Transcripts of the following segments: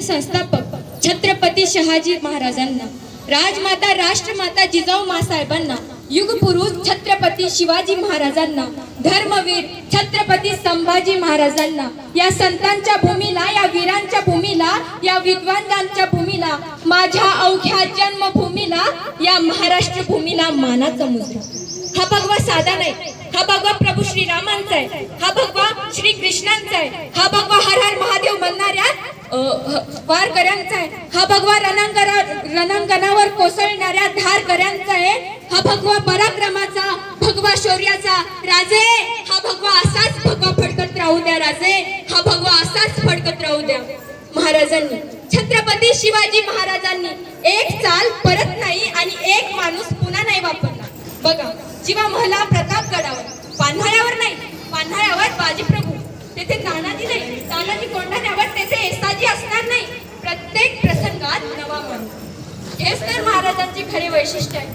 संस्थापक छत्रपती शहाजी महाराजांना, राजमाता राष्ट्रमाता जिजाऊ मासाहेबांना, युगपुरुष छत्रपती शिवाजी महाराजांना, धर्मवीर छत्रपती संभाजी महाराजांना, या संतांच्या भूमीला, या वीरांच्या भूमीला, या विद्वानांच्या भूमीला, माझ्या अवघ्या जन्मभूमीला, या महाराष्ट्र भूमीला मानाचा मुजरा. हा भगवा साधा नाही, हा भगवा प्रभू श्रीरामांचा आहे, हा भगवा श्री कृष्णांचा आहे, हा भगवा हर हर महादेव म्हणणाऱ्या वारकऱ्यांचा आहे, हा भगवा रणांगणावर कोसळणाऱ्या धारकऱ्यांचा आहे, हा भगवा पराक्रमाचा, भगवा शौर्याचा राजे, हा भगवा असाच भगवा फडकत राहू द्या राजे, हा भगवा असाच फडकत राहू द्या. महाराजांनी, छत्रपती शिवाजी महाराजांनी एक चाल परत नाही आणि एक माणूस पुन्हा नाही वापरला. बघा, जीवा महला प्रतापगडावर, पान्हाळ्यावर नाही, पान्हाळ्यावर बाजीप्रभू, तेथे तानाजी नाही, तानाजी कोंढाण्यावर तेथे येसाजी असणार नाही. प्रत्येक प्रसंगात नवा माणूस, हेच तर महाराजांचे खरे वैशिष्ट्य आहे.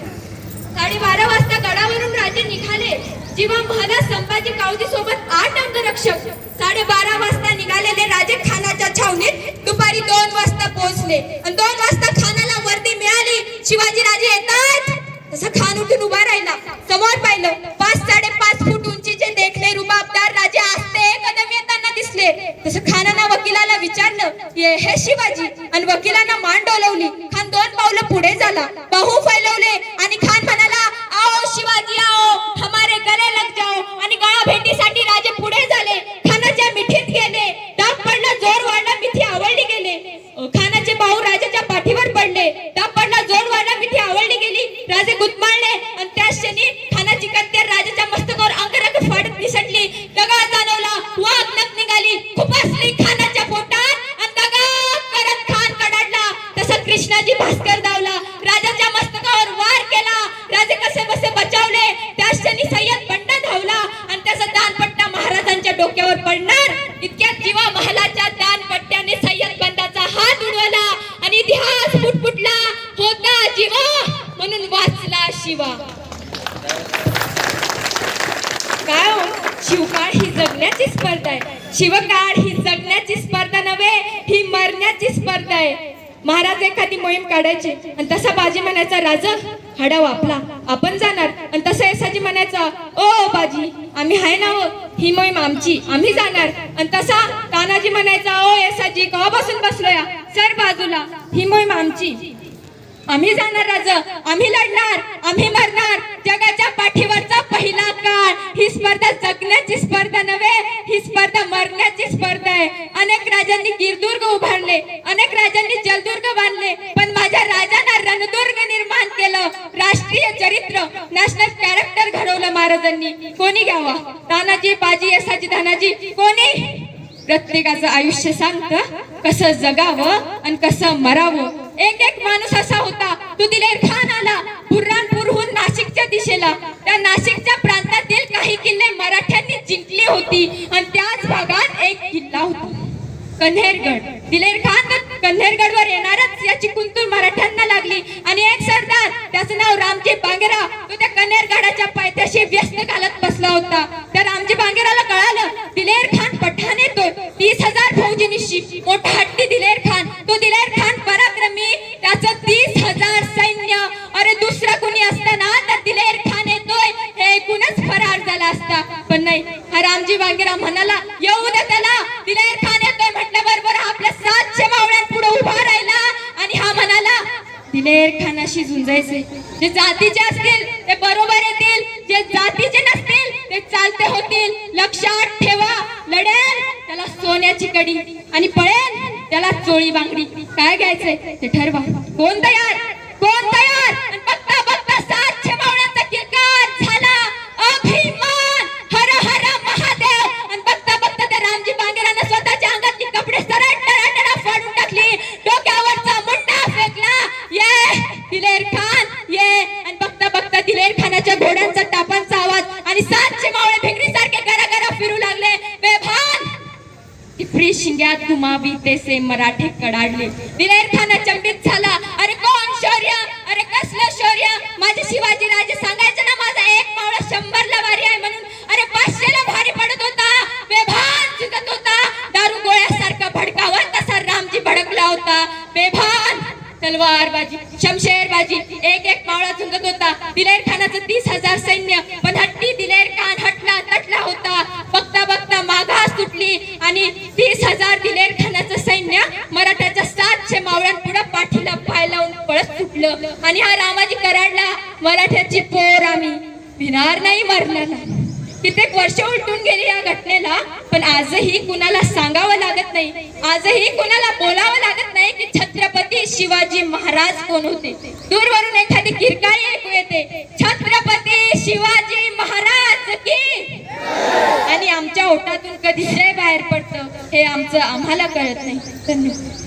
12:30 वाजता गडावरून राजे निघाले. जीवा महला संभाजी कावजी सोबत 8 अंगरक्षक. 12:30 वाजता निघालेले राजे खानाच्या छावणीत दुपारी 2 वाजता पोहोचले आणि 2 वाजता खानाला वर्दी मिळाली, शिवाजी राजे येतात. तसा खान उठून उभा राहिला, समोर पाहिलं, 5-5.5 फूट उंचीचे देखले रुबाबदार राजे आस्ते कदम येताना दिसले. तसं खानानं वकिलाला विचारलं, हे शिवाजी, आणि वकिलानं मान डोलवली. खान 2 पावलं पुढे झाला, बाहू फैलवले आणि खान म्हणाला, आओ शिवाजी आओ, हमारे गले लग जाओ. आणि गळा भेटीसाठी राजे पुढे झाले. खानाच्या मिठीत गेले, दाब पडला, जोर वाढला, मिठी आवडली गेले. खानाचे बाहू राजाच्या पाठीवर पडले, दाब पडला, जोर वाढला, मिठी आवडली गेली. राजे गुदमाळले आणि त्याच क्षणी खानाची कत्तेर राजाच्या मस्तकावर अंगरख फाडत निसटली. दगा जाणवला, वाघ नख निघाली, खुपसली खानाच्या पोटात आणि दगा करत खान कडाडला. तसा कृष्णाजी भास्कर धावला, राजाच्या मस्तकावर वार केला. राजे कसे बसे बचावले. त्याच क्षणी सय्यद बंडा धावला आणि त्याचा दानपट्टा महाराजांच्या डोक्यावर पडणार. इतक्यात जीवा महालाच्या दानपट्ट्याने सय्यद बंडाचा हात उडवला आणि इतिहास फुटफुटला. होता जीवा म्हणून वाचला शिवा. काय हो, शिवकाळ ही जगण्याची स्पर्धा आहे, शिवकाळ ही जगण्याची स्पर्धा नव्हे, ही मरण्याची स्पर्धा आहे. महाराज एखादी मोहीम काढायची आणि तसा बाजी म्हणायचा, राजा हडाव आपला, आपण जाणार. आणि तसा येसाजी म्हणायचा, ओ बाजी आम्ही हाय ना, ही मोहीम आमची, आम्ही जाणार. आणि तसा तानाजी म्हणायचा, ओ येसाजी कवापासून बसलोया, सर बाजूला, ही मोहीम आमची, आम्ही जाणार राजा, आम्ही लढणार, आम्ही मरणार. जगाच्या पाठीवरचा पहिला काळ. ही स्पर्धा जगण्याची स्पर्धा नव्हे, ही स्पर्धा मरण्याची स्पर्धा आहे. अनेक राजांनी गिरदुर्ग उभारले, अनेक राजांनी जलदुर्ग बांधले, पण माझ्या राजांना रणदुर्ग निर्माण केलं. राष्ट्रीय चरित्र, नॅशनल कॅरेक्टर घडवलं महाराजांनी. कोणी घ्यावा, तानाजी, बाजी, येसाजी, धनाजी, कोणी? प्रत्येकाचं आयुष्य सांगतं कसं जगावं आणि कसं मरावं. एक माणूस असा होता, तो दिलेर खान आला बुऱ्हाणपूरहून नाशिकच्या दिशेला. त्या नाशिकच्या प्रांतातील काही किल्ले मराठ्यांनी जिंकली होती आणि त्याच भागात एक किल्ला होता, कन्हेरगड. दिलेर खान कन्हेरगडवर येणारच याची कुंतूर मराठ्यांना लागली आणि एक सरदार, त्याचं नाव रामजी बांगेरा, तो त्या कन्हेरगडाच्या पायथ्याशी व्यस्त घालत बसला होता. त्या रामजी बांगेराला कळालं, दिलेर खान पठाण येतोय. 30,000 फौजीनिशी, मोठा हट्टी दिलेर खान. तो दिलेर खान पराक्रमी, त्याचं 30,000 सैन्य. अरे दुसरा कोणी असताना तर दिलेर खान येतोय हे ऐकूनच फरार झाला असता, पण नाही. हा रामजी बांगेरा म्हणाला, येऊ दे त्याला, दिलेर खान येतोय म्हटल्या बरोबर आपल्या 700 मावळ्यांपुढे उभा राहिला आणि हा म्हणाला, दिलेर खानाशी झुंजायचे. जे जातीचे असतील ते बरोबर येतील, जे जातीचे नसतील ते चालते होतील. लक्षात ठेवा, लढेल त्याला सोन्याची कडी आणि पळेल त्याला चोळी बांगडी. काय घ्यायचंय ते ठरवा. कोण तयार, कोण तयार? आणि बघता बघता 700 मावळ्यांचा किलकार झाला. अभिमान, हर हर महादेव. आणि बघता बघता त्या रामजी बांगेरानं स्वतःच्या अंगातली कपडे सरळ टराटरा फाडून टाकली, डोक्यावरचा मुंडा फेकला. ये दिलेर खान ये. आणि बघता बघता दिलेर खानाच्या घोड्यांचा टापांचा आवाज आणि 700 मावळे भिंगरीसारखे घराघरा फिरू लागले. बेभान टिपरी शिंग्यात घुमावी तेसे मराठे कडाडले. दिलेर खान अचंबित झाला. अरे कोण शौर्य, अरे कसलं शौर्य? माझे शिवाजी राजे सांगायचे ना, माझा एक मावळा 100ला भारी आहे म्हणून. अरे 500ला भारी पडत होता, बेभान झुकत होता. दारू गोळ्यासारखा भडकावा तसा रामजी भडकला होता. होता बेभान तलवारबाजी शमशेरबाजी एक एक मावळा झुंजत होता. दिलेर खानाचं 30,000 सैन्य पण हट्टी दिलेर खान हटला तटला होता. बघता बघता माघास सुटली आणि 30,000 दिलेर खानाचं सैन्य मराठ्याच्या 700 मावळ्यांपुढे पाठीला पाय लावून पळत सुटलं. आणि हा रामाजी कराडला मराठ्याची पोर आम्ही भिणार नाही मरणार नाही. कित्येक वर्ष उलटून गेली या घटनेला पण आजही कुणाला सांगावं लागत नाही, आजही कुणाला बोलावं लागत नाही की छत्रपती शिवाजी महाराज कोण होते. दूरवरून एखादी किरकाळी ऐकू येते छत्रपती शिवाजी महाराज की, आणि आमच्या ओठातून कधी जय बाहेर पडतं हे आम्हाला कळत नाही. धन्यवाद.